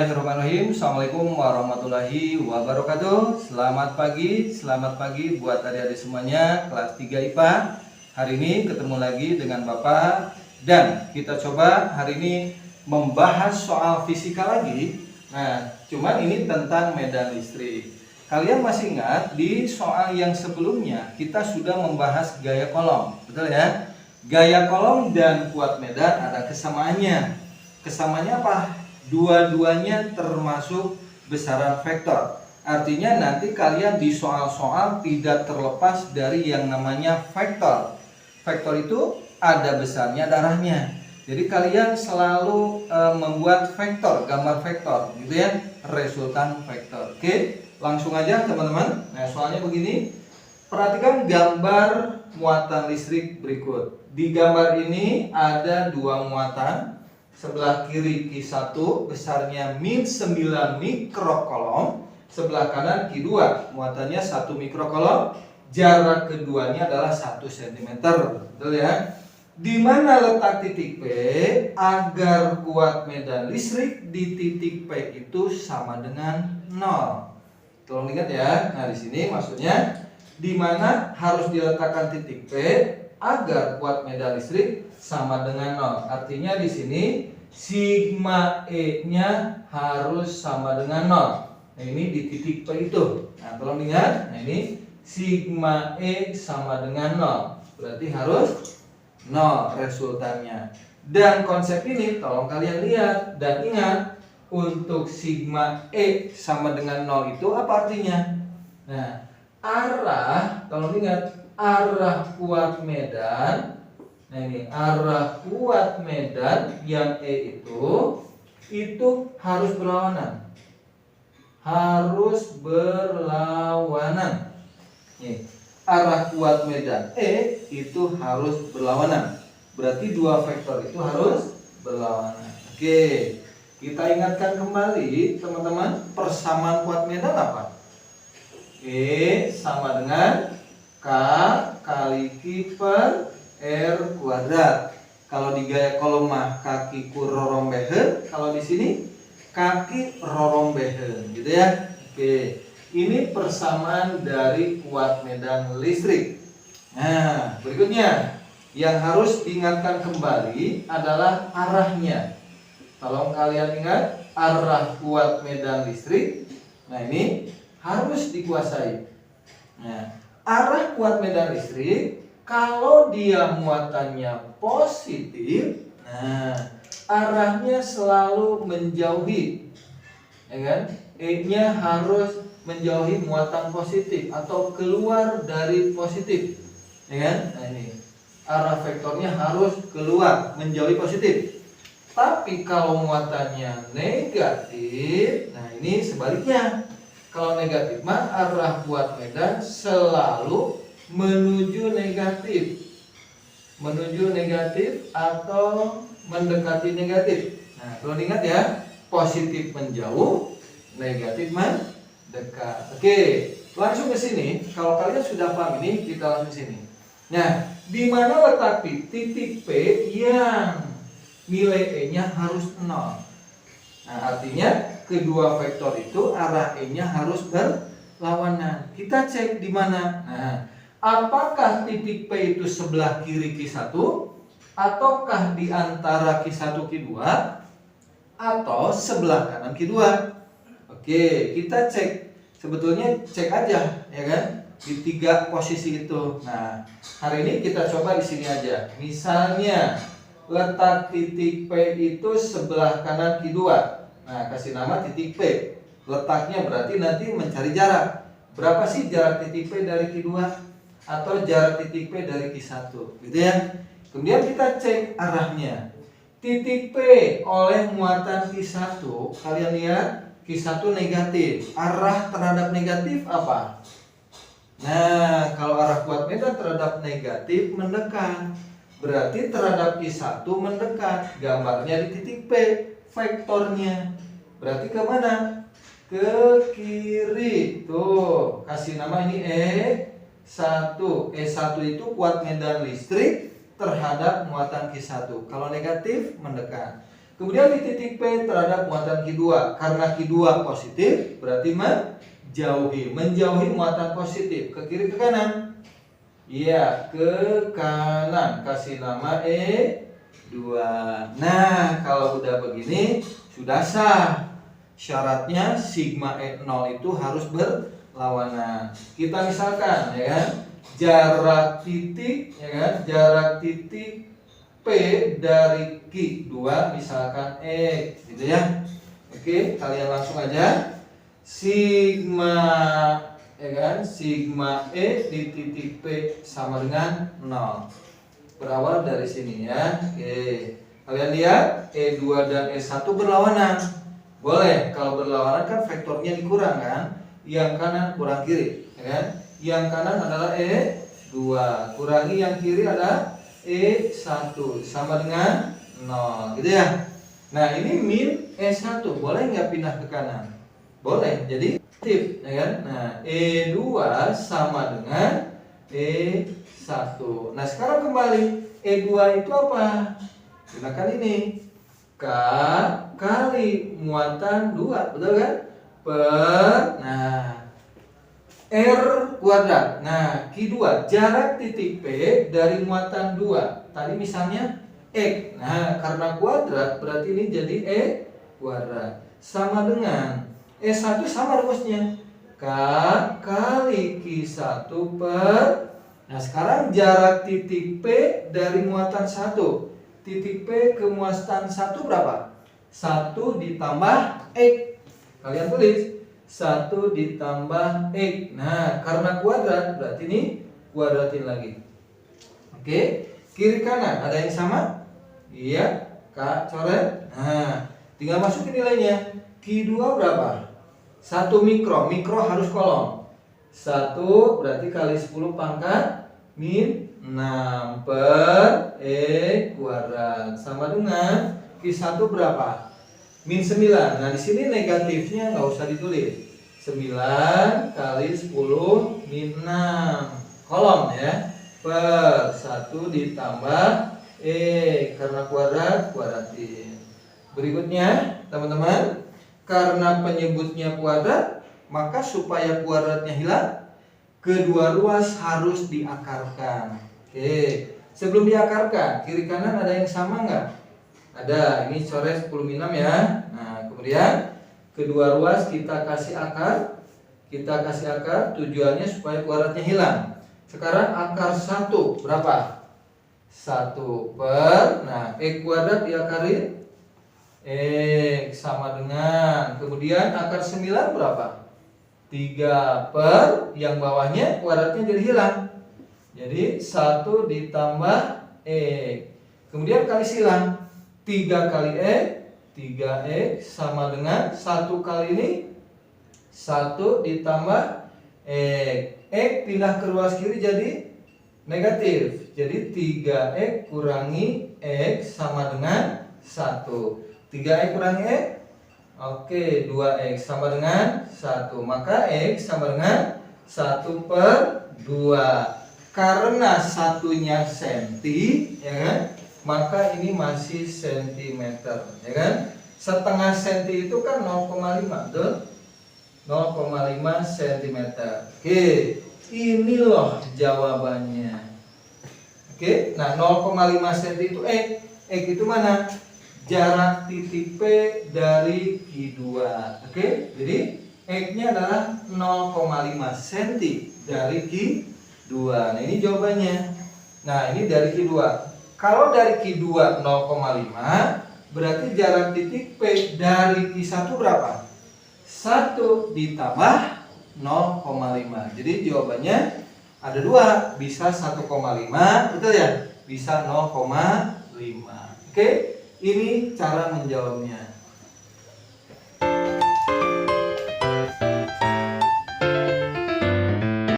Bismillahirrahmanirrahim. Assalamualaikum warahmatullahi wabarakatuh. Selamat pagi buat adik-adik semuanya kelas 3 IPA. Hari ini ketemu lagi dengan Bapak dan kita coba hari ini membahas soal fisika lagi. Nah, cuman ini tentang medan listrik. Kalian masih ingat di soal yang sebelumnya kita sudah membahas gaya kolom, betul ya? Gaya kolom dan kuat medan ada kesamaannya. Kesamaannya apa? Dua-duanya termasuk besaran vektor. Artinya nanti kalian di soal-soal tidak terlepas dari yang namanya vektor. Vektor itu ada besarnya, ada arahnya. Jadi kalian selalu membuat vektor, gambar vektor, gitu ya, resultan vektor. Oke, langsung aja teman-teman. Nah, soalnya begini. Perhatikan gambar muatan listrik berikut. Di gambar ini ada dua muatan. Sebelah kiri Q1 besarnya min 9 mikrokolom, sebelah kanan Q2 muatannya 1 mikrokolom, jarak keduanya adalah 1 cm. Betul ya? Di mana letak titik P agar kuat medan listrik di titik P itu sama dengan 0. Tolong ingat ya. Nah, di sini maksudnya di mana harus diletakkan titik P agar kuat medan listrik sama dengan 0. Artinya di sini sigma E-nya harus sama dengan 0. Nah, ini di titik P itu. Nah, tolong ingat. Nah, ini sigma E sama dengan 0. Berarti harus 0 resultannya. Dan konsep ini tolong kalian lihat dan ingat, untuk sigma E sama dengan 0 itu apa artinya? Nah, arah, tolong ingat, arah kuat medan. Nah, ini arah kuat medan yang E itu harus berlawanan. Harus berlawanan. Nih, arah kuat medan E itu harus berlawanan. Berarti dua vektor itu harus berlawanan. Oke, kita ingatkan kembali teman-teman, persamaan kuat medan apa? E sama dengan K kali Q per R kuadrat. Kalau di gaya kolom mah kaki ku rorombehen, kalau di sini kaki rorombehen, gitu ya. Oke, ini persamaan dari kuat medan listrik. Nah, berikutnya yang harus diingatkan kembali adalah arahnya. Tolong kalian ingat arah kuat medan listrik. Nah, ini harus dikuasai. Nah, arah kuat medan listrik kalau dia muatannya positif, nah arahnya selalu menjauhi, ya kan? E-nya harus menjauhi muatan positif atau keluar dari positif, ya kan? Nah, ini arah vektornya harus keluar menjauhi positif. Tapi kalau muatannya negatif, nah ini sebaliknya. Kalau negatif mah arah kuat medan selalu menuju negatif atau mendekati negatif. Nah, perlu diingat ya, positif menjauh, negatif mendekat. Oke, langsung ke sini. Kalau kalian sudah paham ini, kita langsung ke sini. Nah, di mana letak titik P yang nilai E-nya harus 0. Nah, artinya kedua vektor itu arah E-nya harus berlawanan. Kita cek di mana. Nah, apakah titik P itu sebelah kiri Q1 ataukah di antara Q1 Q2 atau sebelah kanan Q2? Oke, kita cek. Sebetulnya cek aja, ya kan? Di 3 posisi itu. Nah, hari ini kita coba di sini aja. Misalnya letak titik P itu sebelah kanan Q2. Nah, kasih nama titik P. Letaknya berarti nanti mencari jarak. Berapa sih jarak titik P dari Q2? Atau jarak titik P dari Q1, gitu ya. Kemudian kita cek arahnya. Titik P oleh muatan Q1, kalian lihat Q1 negatif. Arah terhadap negatif apa? Nah, kalau arah kuat medan terhadap negatif mendekat. Berarti terhadap Q1 mendekat. Gambarnya di titik P, vektornya. Berarti ke mana? Ke kiri. Tuh, kasih nama ini E1. E1 itu kuat medan listrik terhadap muatan Q1. Kalau negatif mendekat. Kemudian di titik P terhadap muatan Q2. Karena Q2 positif, berarti menjauhi muatan positif. Ke kiri ke kanan? Iya, ke kanan. Kasih nama E2. Nah, kalau udah begini, sudah sah. Syaratnya sigma E0 itu harus berlawanan. Kita misalkan, ya kan, jarak titik, ya kan, jarak titik P dari Q2 misalkan X, gitu ya. Oke, kalian langsung aja. Sigma, ya kan, sigma E di titik P sama dengan 0. Berawal dari sini ya. Oke. Kalian lihat E2 dan E1 berlawanan. Boleh, kalau berlawanan kan vektornya dikurang kan? Yang kanan kurang kiri, ya kan? Yang kanan adalah E2, kurangi yang kiri adalah E1 sama dengan 0, gitu ya. Nah, ini min E1, boleh nggak pindah ke kanan? Boleh, jadi tip, ya kan? Nah, E2 sama dengan E1. Nah, sekarang kembali, E2 itu apa? Gunakan ini, K kali muatan 2, betul kan? Nah, R kuadrat. Nah, Q2, jarak titik P dari muatan 2. Tadi misalnya X. Nah, karena kuadrat berarti ini jadi E kuadrat. Sama dengan E1 sama rumusnya. K kali Q1 per. Nah, sekarang jarak titik P dari muatan 1. Titik P ke muatan 1 berapa? 1 ditambah X. Kalian tulis 1 ditambah X. Nah, karena kuadrat berarti ini kuadratin lagi. Oke, kiri kanan ada yang sama? Iya, Kak coret. Nah, tinggal masukin nilainya. Q2 berapa? 1 mikro. Mikro harus kolom. 1 berarti kali 10 pangkat min 6 per E kuadrat sama dengan Q1 berapa? Min 9. Nah, di sini negatifnya nggak usah ditulis. 9 kali 10 min 6 kolom ya, per 1 ditambah E karena kuadrat, kuadratin. Berikutnya teman-teman, karena penyebutnya kuadrat, maka supaya kuadratnya hilang, kedua ruas harus diakarkan. Oke, sebelum diakarkan, kiri kanan ada yang sama nggak? Ada, ini coret 10 min 6 ya. Nah, kemudian kedua ruas kita kasih akar. Tujuannya supaya kuadratnya hilang. Sekarang akar 1 berapa? 1 per, nah X kuadrat diakarin X sama dengan, kemudian akar 9 berapa? 3 per, yang bawahnya kuadratnya jadi hilang. Jadi 1 ditambah X. Kemudian kali silang. 3 kali X, 3X sama dengan 1 kali ini 1 ditambah X. X pindah ke ruas kiri jadi negatif. Jadi 3X kurangi X sama dengan 1. 3X kurangi X, oke, 2X sama dengan 1. Maka X sama dengan 1 per 2. Karena satunya senti, ya kan? Maka ini masih sentimeter, ya kan? Setengah senti itu kan 0,5, betul? 0,5 cm. Oke, ini loh jawabannya. Oke, nah 0,5 cm itu X itu mana? Jarak titik P dari Q2. Oke, jadi X-nya adalah 0,5 cm dari Q2. Nah, ini jawabannya. Nah, ini dari Q2. Kalau dari Q2 0,5, berarti jarak titik P dari Q1 berapa? 1 ditambah 0,5. Jadi jawabannya ada 2, bisa 1,5, betul ya? Bisa 0,5. Oke, ini cara menjawabnya.